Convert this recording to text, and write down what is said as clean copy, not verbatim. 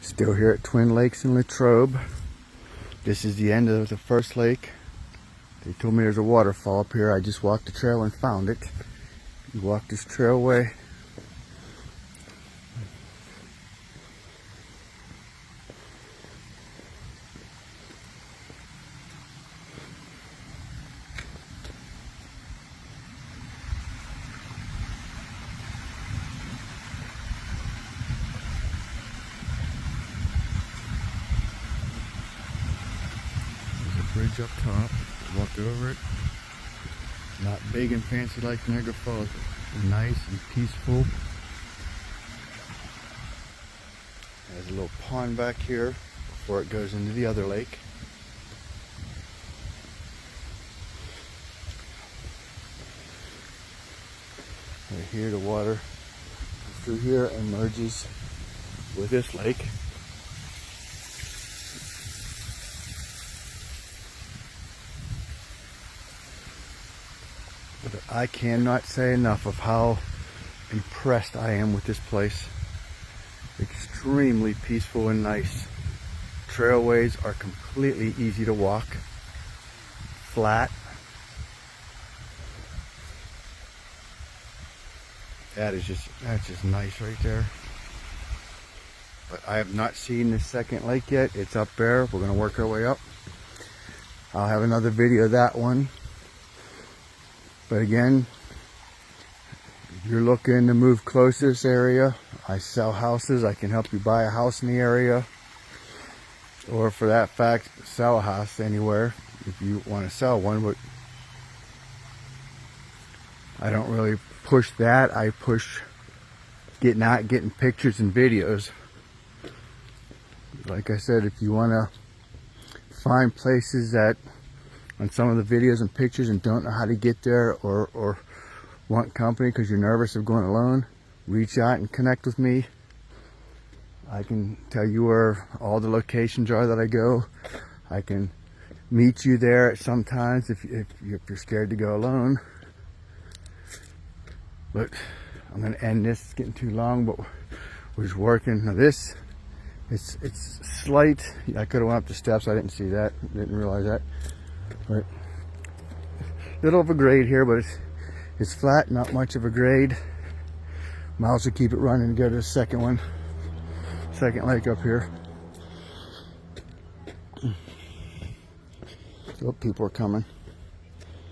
Still here at Twin Lakes in Latrobe. This is the end of the first lake. They told me there's a waterfall up here. I just walked the trail and found it. You walk this trailway. Bridge up top, walk over it. Not big and fancy like Niagara Falls, but nice and peaceful. There's a little pond back here before it goes into the other lake. Right here, the water through here and merges with this lake. But I cannot say enough of how impressed I am with this place. Extremely peaceful and nice. Trailways are completely easy to walk. Flat. That's just nice right there. But I have not seen the second lake yet. It's up there. We're going to work our way up. I'll have another video of that one. But again, if you're looking to move close to this area, I sell houses. I can help you buy a house in the area. Or for that fact, sell a house anywhere if you want to sell one. But I don't really push that. I push getting pictures and videos. Like I said, if you want to find places that on some of the videos and pictures and don't know how to get there, or want company because you're nervous of going alone, reach out and connect with me. I can tell you where all the locations are that I go. I can meet you there sometimes if you're scared to go alone. But I'm going to end this. It's getting too long, but we're just working. Now this, it's slight. I could have went up the steps. I didn't see that. Didn't realize that. But little of a grade here, but it's flat, not much of a grade. Might also keep it running and go to the second lake up here. Oh, people are coming.